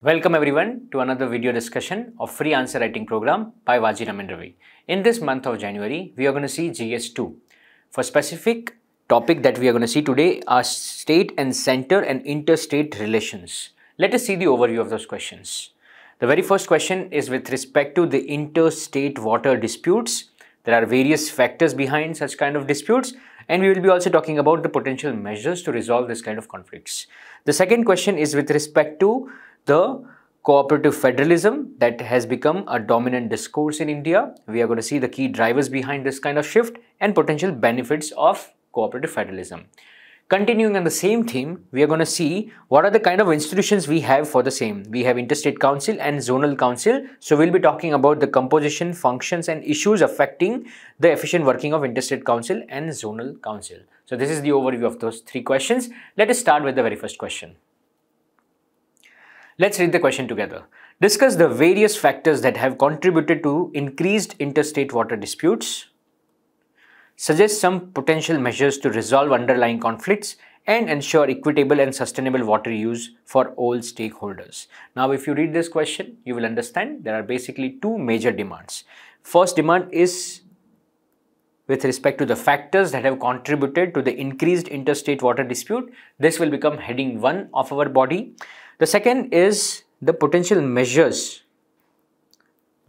Welcome everyone to another video discussion of free answer writing program by Vajiram and Ravi. In this month of January, we are going to see GS2. For specific topic that we are going to see today are state and center and interstate relations. Let us see the overview of those questions. The very first question is with respect to the interstate water disputes. There are various factors behind such kind of disputes, and we will be also talking about the potential measures to resolve this kind of conflicts. The second question is with respect to the cooperative federalism that has become a dominant discourse in India. We are going to see the key drivers behind this kind of shift and potential benefits of cooperative federalism. Continuing on the same theme, we are going to see what are the kind of institutions we have for the same. We have interstate council and zonal council. So we'll be talking about the composition, functions and issues affecting the efficient working of interstate council and zonal council. So this is the overview of those three questions. Let us start with the very first question. Let's read the question together. Discuss the various factors that have contributed to increased interstate water disputes. Suggest some potential measures to resolve underlying conflicts and ensure equitable and sustainable water use for all stakeholders. Now, if you read this question, you will understand there are basically two major demands. First demand is with respect to the factors that have contributed to the increased interstate water dispute. This will become heading 1 of our body. The second is the potential measures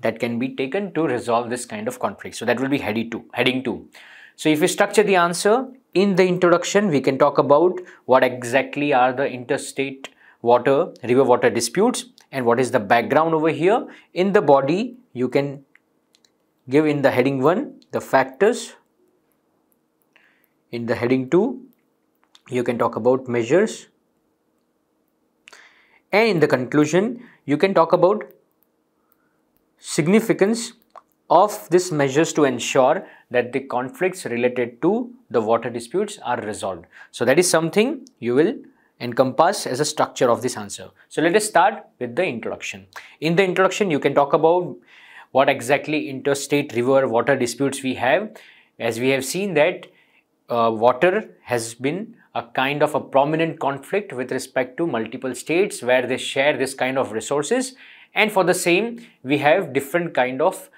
that can be taken to resolve this kind of conflict. So that will be heading 2. So if we structure the answer in the introduction, we can talk about what exactly are the interstate water, river water disputes and what is the background over here. In the body, you can give in the heading 1 the factors. In the heading 2, you can talk about measures. And in the conclusion, you can talk about significance of these measures to ensure that the conflicts related to the water disputes are resolved. So that is something you will encompass as a structure of this answer. So let us start with the introduction. In the introduction, you can talk about what exactly interstate river water disputes we have. As we have seen that water has been a kind of a prominent conflict with respect to multiple states where they share this kind of resources, and for the same we have different kind of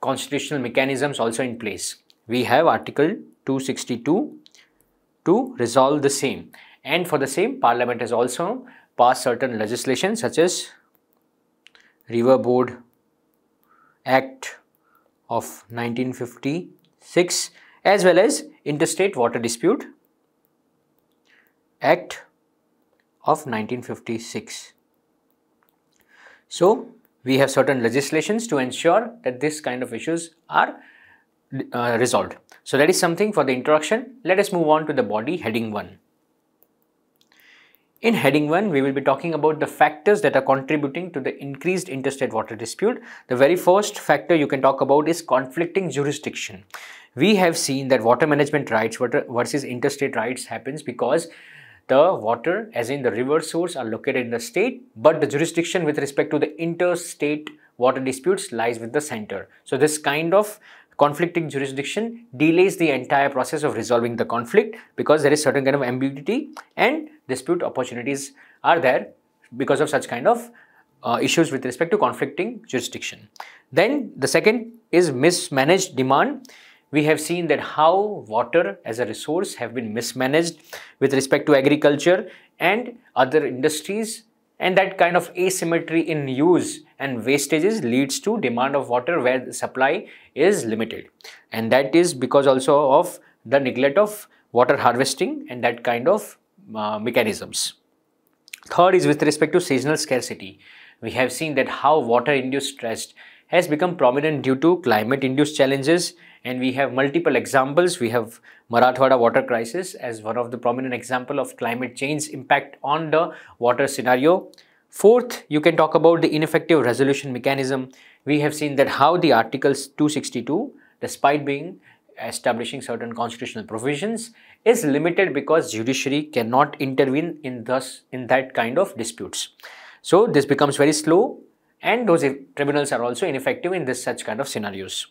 constitutional mechanisms also in place. We have Article 262 to resolve the same, and for the same Parliament has also passed certain legislation such as River Board Act of 1956 as well as Interstate Water Dispute Act of 1956. So we have certain legislations to ensure that this kind of issues are resolved. So that is something for the introduction. Let us move on to the body, heading 1. In heading 1, we will be talking about the factors that are contributing to the increased interstate water dispute. The very first factor you can talk about is conflicting jurisdiction. We have seen that water management rights versus interstate rights happens because the water, as in the river source, are located in the state, but the jurisdiction with respect to the interstate water disputes lies with the center. So this kind of conflicting jurisdiction delays the entire process of resolving the conflict because there is certain kind of ambiguity and dispute opportunities are there because of such kind of issues with respect to conflicting jurisdiction. Then the second is mismanaged demand. We have seen that how water as a resource have been mismanaged with respect to agriculture and other industries, and that kind of asymmetry in use and wastages leads to demand of water where the supply is limited, and that is because also of the neglect of water harvesting and that kind of mechanisms. Third is with respect to seasonal scarcity. We have seen that how water induced stress has become prominent due to climate induced challenges, and we have multiple examples. We have Marathwada water crisis as one of the prominent example of climate change impact on the water scenario. Fourth, you can talk about the ineffective resolution mechanism. We have seen that how the Articles 262, despite being establishing certain constitutional provisions, is limited because judiciary cannot intervene in that kind of disputes. So this becomes very slow, and those tribunals are also ineffective in such kind of scenarios.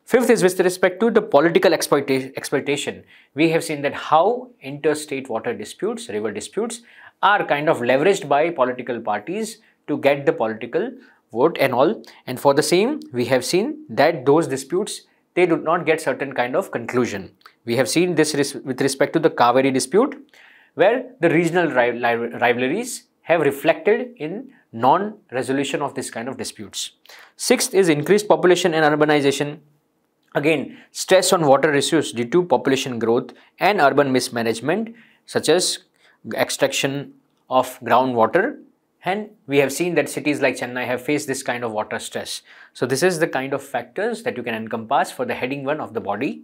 Fifth is with respect to the political exploitation. We have seen that how interstate water disputes, river disputes, are kind of leveraged by political parties to get the political vote and all. And for the same, we have seen that those disputes, they do not get certain kind of conclusion. We have seen this with respect to the Kaveri dispute, where the regional rivalries have reflected in non-resolution of this kind of disputes. Sixth is increased population and urbanization. Again, stress on water resource due to population growth and urban mismanagement, such as extraction of groundwater. And we have seen that cities like Chennai have faced this kind of water stress. So this is the kind of factors that you can encompass for the heading 1 of the body.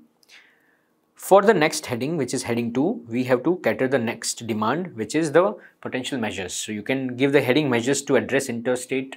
For the next heading, which is heading 2, we have to cater the next demand, which is the potential measures. So you can give the heading measures to address interstate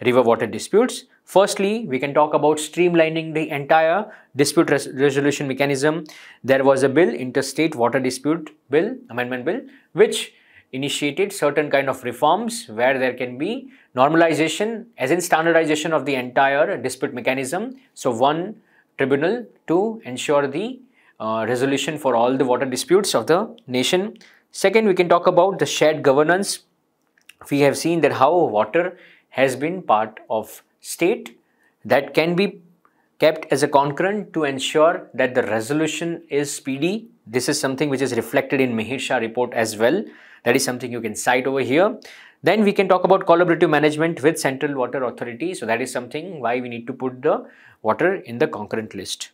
river water disputes. Firstly, we can talk about streamlining the entire dispute resolution mechanism. There was a bill, Interstate Water Dispute Bill, Amendment Bill, which initiated certain kind of reforms where there can be normalization, as in standardization of the entire dispute mechanism. So one tribunal to ensure the resolution for all the water disputes of the nation. Second, we can talk about the shared governance. We have seen that how water has been part of state that can be kept as a concurrent to ensure that the resolution is speedy. This is something which is reflected in Mihir Shah report as well. That is something you can cite over here. Then we can talk about collaborative management with Central Water Authority. So that is something why we need to put the water in the concurrent list.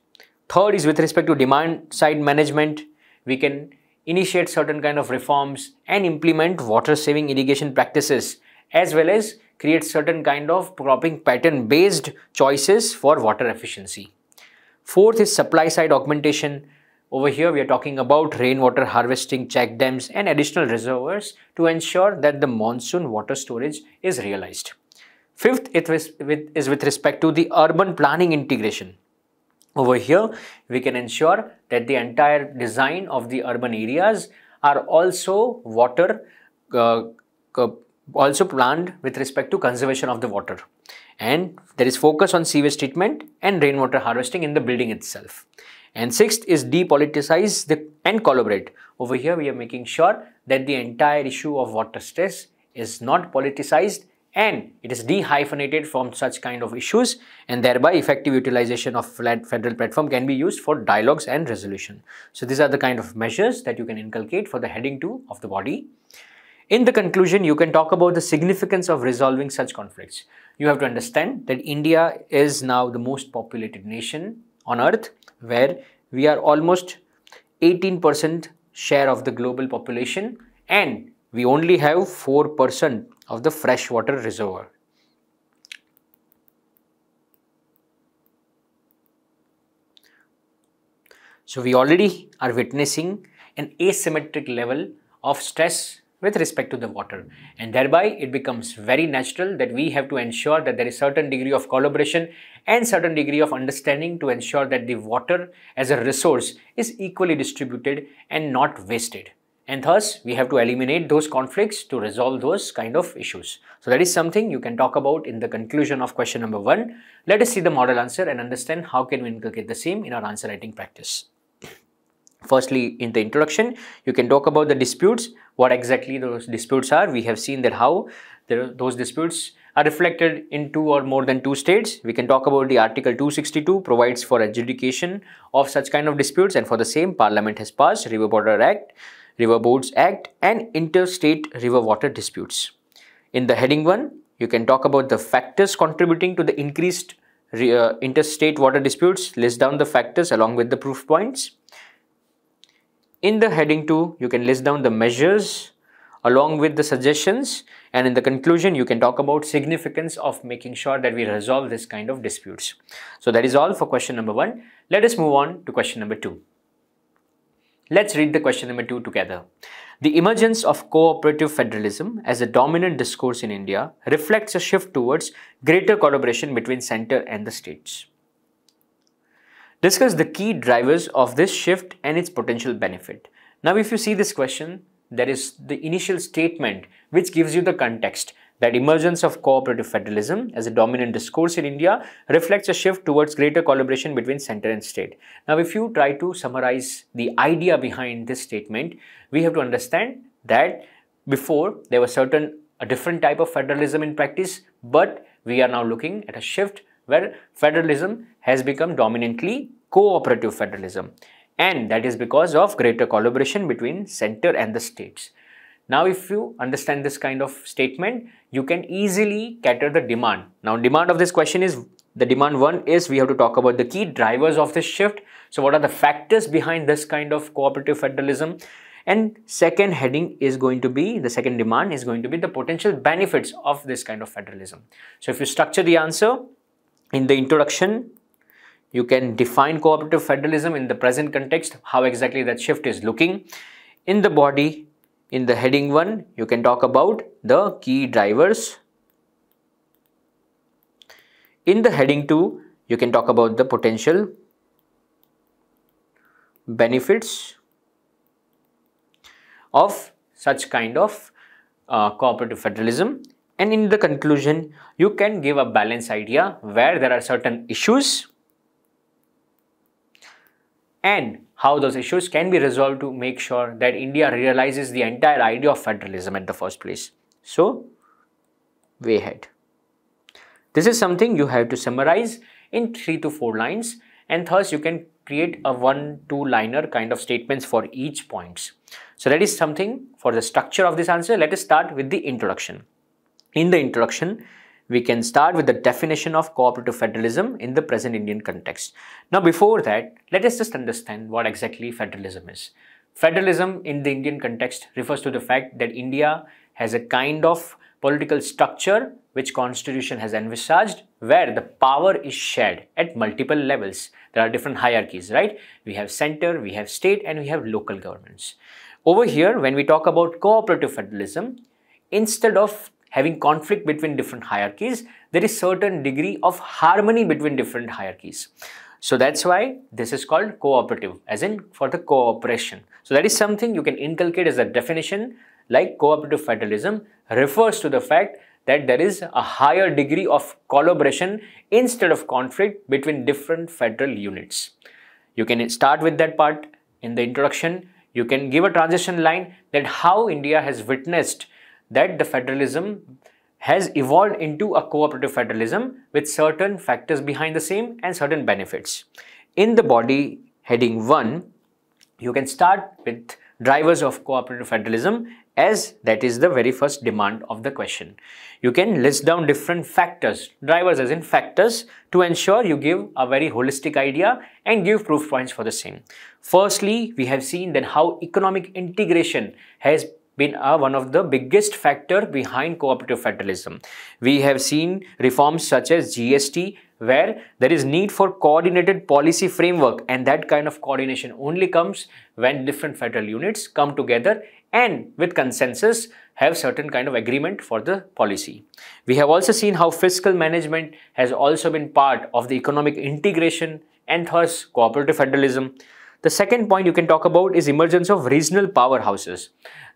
Third is with respect to demand side management. We can initiate certain kind of reforms and implement water saving irrigation practices, as well as create certain kind of cropping pattern based choices for water efficiency. Fourth is supply side augmentation. Over here we are talking about rainwater harvesting, check dams and additional reservoirs to ensure that the monsoon water storage is realized. Fifth is with respect to the urban planning integration. Over here we can ensure that the entire design of the urban areas are also water also planned with respect to conservation of the water, and there is focus on sewage treatment and rainwater harvesting in the building itself. And sixth is depoliticize and collaborate. Over here we are making sure that the entire issue of water stress is not politicized and it is dehyphenated from such kind of issues, and thereby effective utilization of federal platform can be used for dialogues and resolution. So these are the kind of measures that you can inculcate for the heading 2 of the body. In the conclusion, you can talk about the significance of resolving such conflicts. You have to understand that India is now the most populated nation on earth, where we are almost 18% share of the global population, and we only have 4% of the freshwater reservoir. So we already are witnessing an asymmetric level of stress with respect to the water, and thereby it becomes very natural that we have to ensure that there is certain degree of collaboration and certain degree of understanding to ensure that the water as a resource is equally distributed and not wasted. And thus we have to eliminate those conflicts to resolve those kind of issues. So that is something you can talk about in the conclusion of question number 1. Let us see the model answer and understand how can we inculcate the same in our answer writing practice. Firstly, in the introduction, you can talk about the disputes, what exactly those disputes are. We have seen that how those disputes are reflected in 2 or more than 2 states. We can talk about the Article 262 provides for adjudication of such kind of disputes, and for the same Parliament has passed River Border Act, River Boards Act and Interstate River Water Disputes. In the heading 1, you can talk about the factors contributing to the increased interstate water disputes. List down the factors along with the proof points. In the heading 2, you can list down the measures along with the suggestions, and in the conclusion, you can talk about significance of making sure that we resolve this kind of disputes. So that is all for question number 1. Let us move on to question number 2. Let's read the question number 2 together. The emergence of cooperative federalism as a dominant discourse in India reflects a shift towards greater collaboration between center and the states. Discuss the key drivers of this shift and its potential benefit. Now, if you see this question, there is the initial statement which gives you the context that emergence of cooperative federalism as a dominant discourse in India reflects a shift towards greater collaboration between center and state. Now, if you try to summarize the idea behind this statement, we have to understand that before there was a different type of federalism in practice, but we are now looking at a shift where federalism has become dominantly cooperative federalism, and that is because of greater collaboration between center and the states. Now, if you understand this kind of statement, you can easily cater the demand. Now, demand of this question is, the demand one is we have to talk about the key drivers of this shift. So, what are the factors behind this kind of cooperative federalism? And second heading is going to be, the second demand is going to be the potential benefits of this kind of federalism. So, if you structure the answer in the introduction, you can define cooperative federalism in the present context, how exactly that shift is looking. In the body, in the heading 1, you can talk about the key drivers. In the heading 2, you can talk about the potential benefits of such kind of cooperative federalism. And in the conclusion, you can give a balanced idea where there are certain issues and how those issues can be resolved to make sure that India realizes the entire idea of federalism at the first place. So, way ahead. This is something you have to summarize in 3 to 4 lines, and thus you can create a 1-2 liner kind of statements for each points. So, that is something for the structure of this answer. Let us start with the introduction. In the introduction, we can start with the definition of cooperative federalism in the present Indian context. Now, before that, let us just understand what exactly federalism is. Federalism in the Indian context refers to the fact that India has a kind of political structure which Constitution has envisaged, where the power is shared at multiple levels. There are different hierarchies, right? We have center, we have state, and we have local governments. Over here, when we talk about cooperative federalism, instead of having conflict between different hierarchies, there is certain degree of harmony between different hierarchies. So that's why this is called cooperative, as in for the cooperation. So that is something you can inculcate as a definition, like cooperative federalism refers to the fact that there is a higher degree of collaboration instead of conflict between different federal units. You can start with that part in the introduction. You can give a transition line that how India has witnessed that the federalism has evolved into a cooperative federalism with certain factors behind the same and certain benefits. In the body heading 1, you can start with drivers of cooperative federalism, as that is the very first demand of the question. You can list down different factors, drivers as in factors, to ensure you give a very holistic idea and give proof points for the same. Firstly, we have seen that how economic integration has been one of the biggest factor behind cooperative federalism. We have seen reforms such as GST, where there is need for coordinated policy framework, and that kind of coordination only comes when different federal units come together and with consensus have certain kind of agreement for the policy. We have also seen how fiscal management has also been part of the economic integration and thus cooperative federalism. The second point you can talk about is emergence of regional powerhouses.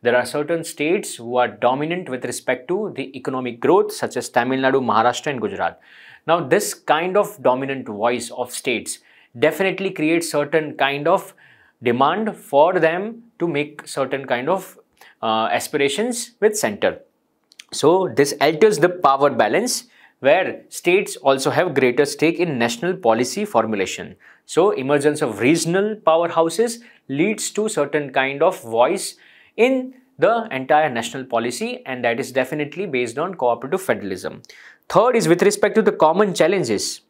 There are certain states who are dominant with respect to the economic growth, such as Tamil Nadu, Maharashtra and Gujarat. Now, this kind of dominant voice of states definitely creates certain kind of demand for them to make certain kind of aspirations with center. So, this alters the power balance, where states also have greater stake in national policy formulation. So, emergence of regional powerhouses leads to certain kind of voice in the entire national policy, and that is definitely based on cooperative federalism. Third is with respect to the common challenges.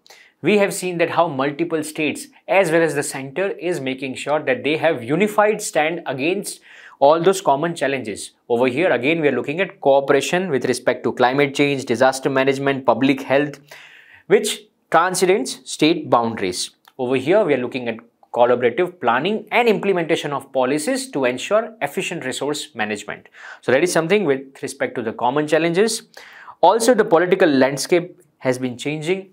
We have seen that how multiple states as well as the center is making sure that they have unified stand against all those common challenges. Over here again we are looking at cooperation with respect to climate change, disaster management, public health, which transcends state boundaries. Over here we are looking at collaborative planning and implementation of policies to ensure efficient resource management. So that is something with respect to the common challenges. Also, the political landscape has been changing,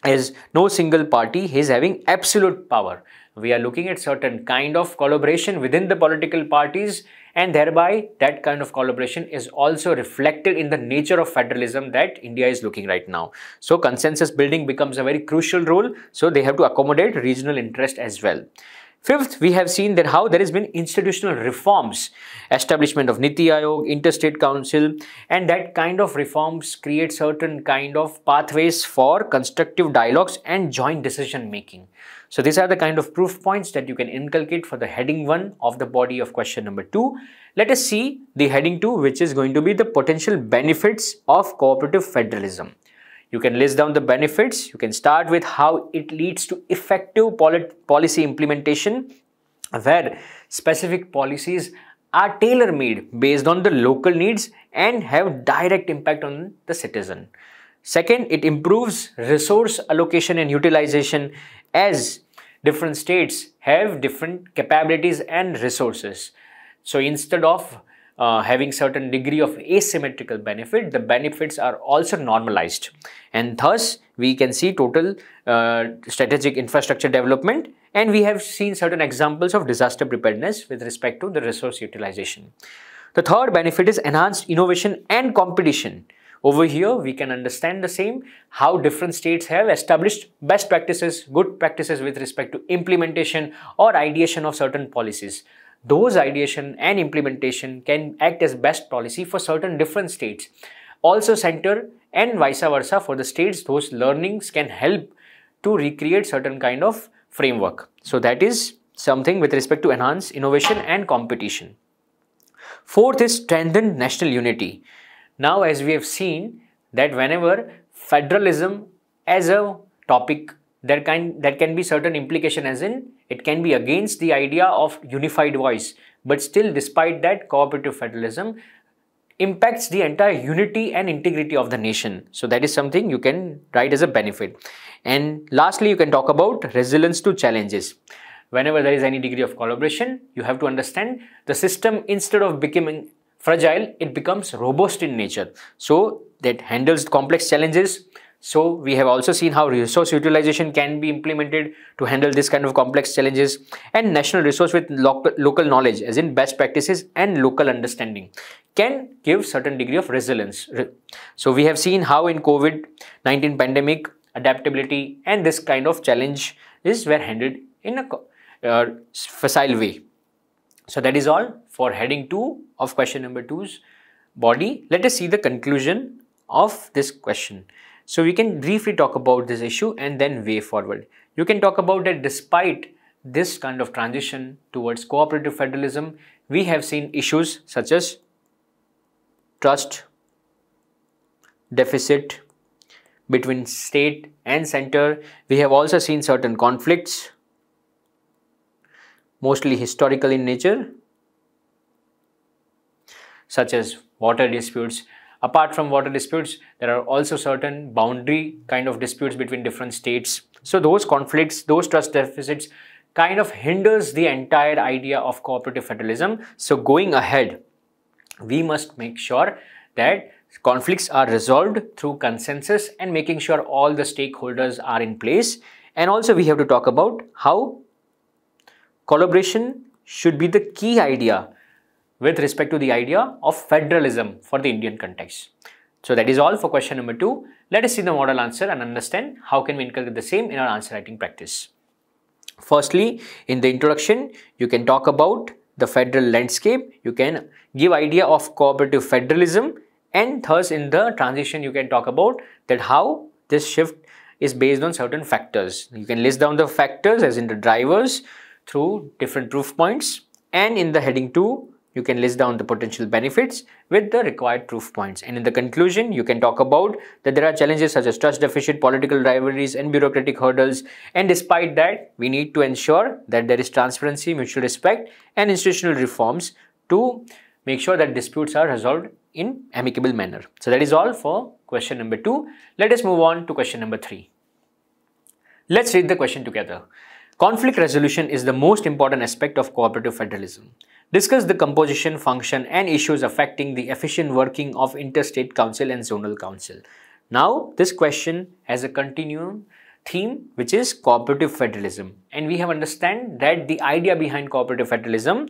as no single party is having absolute power. We are looking at certain kind of collaboration within the political parties, and thereby that kind of collaboration is also reflected in the nature of federalism that India is looking right now. So consensus building becomes a very crucial role, so they have to accommodate regional interest as well. Fifth, we have seen that how there has been institutional reforms, establishment of Niti Aayog, interstate council, and that kind of reforms create certain kind of pathways for constructive dialogues and joint decision making. So these are the kind of proof points that you can inculcate for the heading 1 of the body of question number 2. Let us see the heading 2, which is going to be the potential benefits of cooperative federalism. You can list down the benefits. You can start with how it leads to effective policy implementation, where specific policies are tailor-made based on the local needs and have direct impact on the citizen. Second, it improves resource allocation and utilization, as different states have different capabilities and resources. So instead of having certain degree of asymmetrical benefit, the benefits are also normalized, and thus we can see total strategic infrastructure development, and we have seen certain examples of disaster preparedness with respect to the resource utilization. The third benefit is enhanced innovation and competition. Over here we can understand the same, how different states have established best practices, good practices with respect to implementation or ideation of certain policies. Those ideation and implementation can act as best policy for certain different states. Also center and vice versa for the states, those learnings can help to recreate certain kind of framework. So that is something with respect to enhance innovation and competition. Fourth is strengthened national unity. Now, as we have seen that whenever federalism as a topic, that can be certain implication, as in it can be against the idea of unified voice, but still despite that cooperative federalism impacts the entire unity and integrity of the nation. So that is something you can write as a benefit. And lastly, you can talk about resilience to challenges. Whenever there is any degree of collaboration, you have to understand the system, instead of becoming fragile, it becomes robust in nature. So that handles complex challenges. So we have also seen how resource utilization can be implemented to handle this kind of complex challenges, and national resource with local knowledge, as in best practices and local understanding, can give certain degree of resilience. So we have seen how in COVID-19 pandemic, adaptability and this kind of challenge were handled in a facile way. So that is all for heading 2 of question number 2's body. Let us see the conclusion of this question. So we can briefly talk about this issue and then way forward. You can talk about that despite this kind of transition towards cooperative federalism, we have seen issues such as trust deficit between state and center. We have also seen certain conflicts, mostly historical in nature, such as water disputes. Apart from water disputes, there are also certain boundary kind of disputes between different states. So those conflicts, those trust deficits kind of hinders the entire idea of cooperative federalism. So going ahead, we must make sure that conflicts are resolved through consensus and making sure all the stakeholders are in place. And also we have to talk about how collaboration should be the key idea with respect to the idea of federalism for the Indian context. So that is all for question number 2. Let us see the model answer and understand how can we inculcate the same in our answer writing practice. Firstly, in the introduction, you can talk about the federal landscape. You can give idea of cooperative federalism, and thus in the transition you can talk about that how this shift is based on certain factors. You can list down the factors as in the drivers through different proof points, and in the heading 2 you can list down the potential benefits with the required proof points. And in the conclusion, you can talk about that there are challenges such as trust deficit, political rivalries and bureaucratic hurdles. And despite that, we need to ensure that there is transparency, mutual respect and institutional reforms to make sure that disputes are resolved in amicable manner. So that is all for question number 2. Let us move on to question number 3. Let's read the question together. Conflict resolution is the most important aspect of cooperative federalism. Discuss the composition, function and issues affecting the efficient working of interstate council and zonal council. Now, this question has a continuum theme which is cooperative federalism, and we have understand that the idea behind cooperative federalism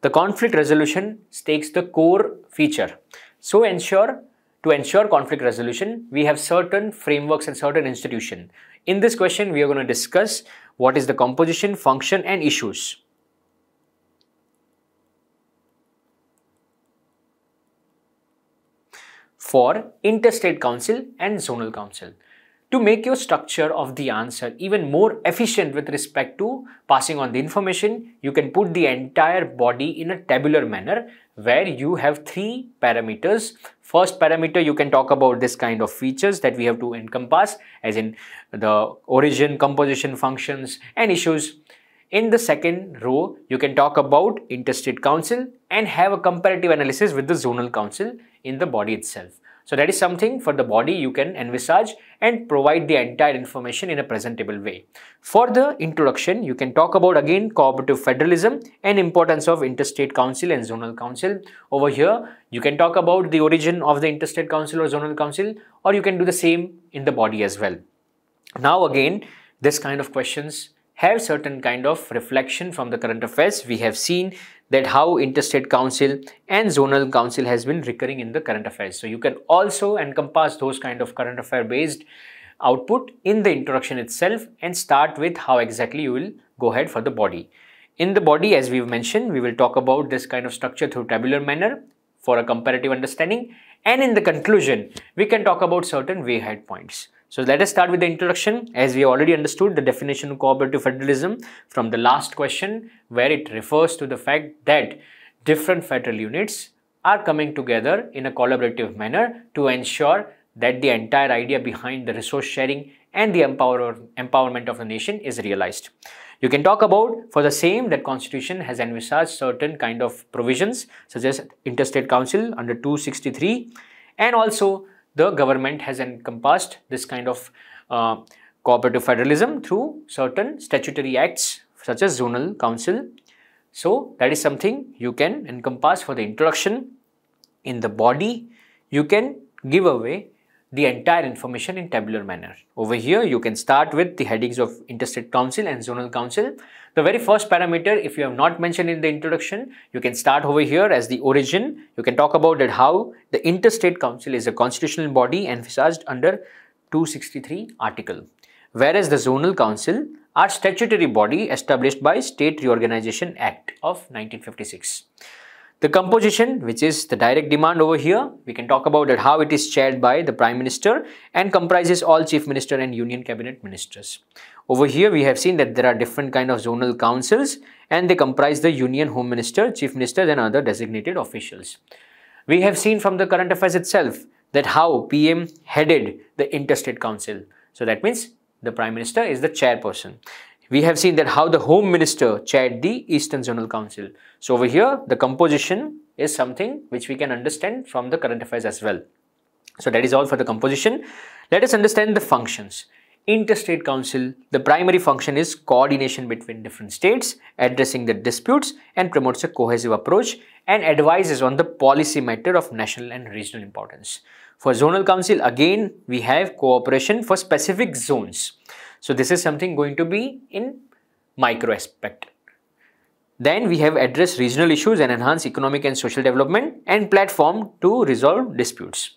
the conflict resolution takes the core feature. So to ensure conflict resolution, we have certain frameworks and certain institutions. In this question, we are going to discuss what is the composition, function and issues. For interstate council and zonal council. To make your structure of the answer even more efficient with respect to passing on the information, you can put the entire body in a tabular manner where you have 3 parameters. First parameter, you can talk about this kind of features that we have to encompass, as in the origin, composition, functions and issues. In the second row, you can talk about interstate council and have a comparative analysis with the zonal council in the body itself. So that is something for the body you can envisage and provide the entire information in a presentable way. For the introduction, you can talk about again cooperative federalism and importance of interstate council and zonal council. Over here, you can talk about the origin of the interstate council or zonal council, or you can do the same in the body as well. Now again, this kind of questions have certain kind of reflection from the current affairs. We have seen that how interstate council and zonal council has been recurring in the current affairs. So you can also encompass those kind of current affair based output in the introduction itself and start with how exactly you will go ahead for the body. In the body, as we've mentioned, we will talk about this kind of structure through tabular manner for a comparative understanding, and in the conclusion, we can talk about certain way ahead points. So let us start with the introduction. As we already understood the definition of cooperative federalism from the last question, where it refers to the fact that different federal units are coming together in a collaborative manner to ensure that the entire idea behind the resource sharing and the empowerment of the nation is realized. You can talk about for the same that Constitution has envisaged certain kind of provisions such as interstate council under 263, and also the government has encompassed this kind of cooperative federalism through certain statutory acts such as zonal council. So that is something you can encompass for the introduction. In the body, you can give away the entire information in tabular manner. Over here, you can start with the headings of interstate council and zonal council. The very first parameter, if you have not mentioned in the introduction, you can start over here as the origin. You can talk about that how the interstate council is a constitutional body envisaged under 263 article, whereas the zonal council are statutory body established by State Reorganization Act of 1956. The composition, which is the direct demand over here, we can talk about that how it is chaired by the Prime Minister and comprises all Chief Minister and Union Cabinet Ministers. Over here, we have seen that there are different kind of zonal councils and they comprise the Union Home Minister, Chief Ministers and other designated officials. We have seen from the current affairs itself that how PM headed the interstate council. So that means the Prime Minister is the chairperson. We have seen that how the Home Minister chaired the Eastern Zonal Council. So over here, the composition is something which we can understand from the current affairs as well. So that is all for the composition. Let us understand the functions. Interstate Council, the primary function is coordination between different states, addressing the disputes and promotes a cohesive approach and advises on the policy matter of national and regional importance. For Zonal Council, again, we have cooperation for specific zones. So this is something going to be in micro aspect. Then we have addressed regional issues and enhance economic and social development and platform to resolve disputes.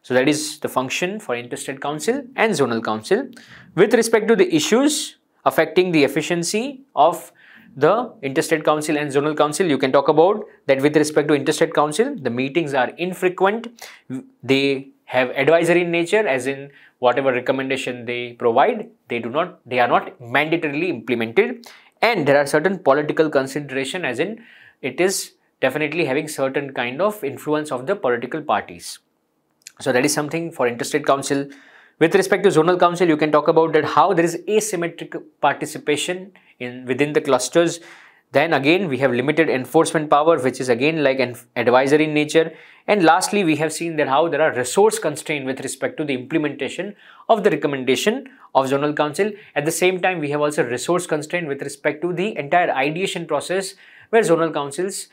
So that is the function for interstate council and zonal council. With respect to the issues affecting the efficiency of the interstate council and zonal council, you can talk about that with respect to interstate council, the meetings are infrequent. They have advisory in nature, as in whatever recommendation they provide, they are not mandatorily implemented, and there are certain political consideration, as in it is definitely having certain kind of influence of the political parties. So that is something for interstate council. With respect to zonal council, you can talk about that how there is asymmetric participation within the clusters. Then again, we have limited enforcement power, which is again like an advisory in nature. And lastly, we have seen that how there are resource constraints with respect to the implementation of the recommendation of zonal council. At the same time, we have also resource constraint with respect to the entire ideation process, where zonal councils,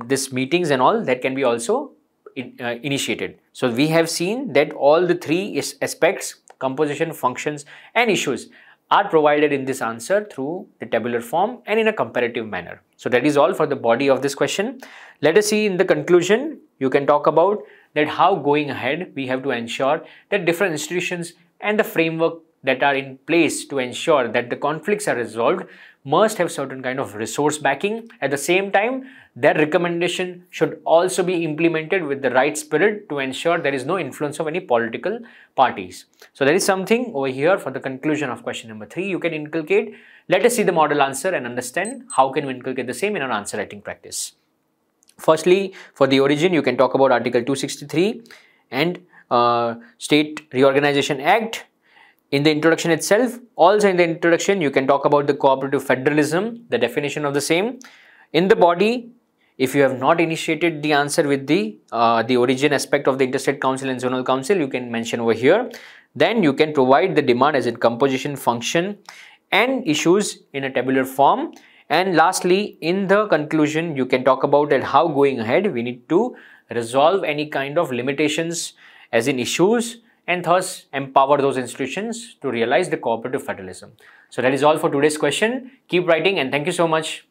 this meetings and all that can be also initiated. So we have seen that all the three aspects, composition, functions and issues, are provided in this answer through the tabular form and in a comparative manner. So that is all for the body of this question. Let us see in the conclusion, you can talk about that how going ahead we have to ensure that different institutions and the framework that are in place to ensure that the conflicts are resolved must have certain kind of resource backing. At the same time, their recommendation should also be implemented with the right spirit to ensure there is no influence of any political parties. So there is something over here for the conclusion of question number 3 you can inculcate. Let us see the model answer and understand how can we inculcate the same in our answer writing practice. Firstly, for the origin, you can talk about Article 263 and State Reorganization Act. In the introduction itself, also in the introduction, you can talk about the cooperative federalism, the definition of the same. In the body, if you have not initiated the answer with the origin aspect of the interstate council and zonal council, you can mention over here. Then you can provide the demand as in composition, function and issues in a tabular form. And lastly, in the conclusion, you can talk about that how going ahead we need to resolve any kind of limitations as in issues and thus empower those institutions to realize the cooperative federalism. So that is all for today's question. Keep writing and thank you so much.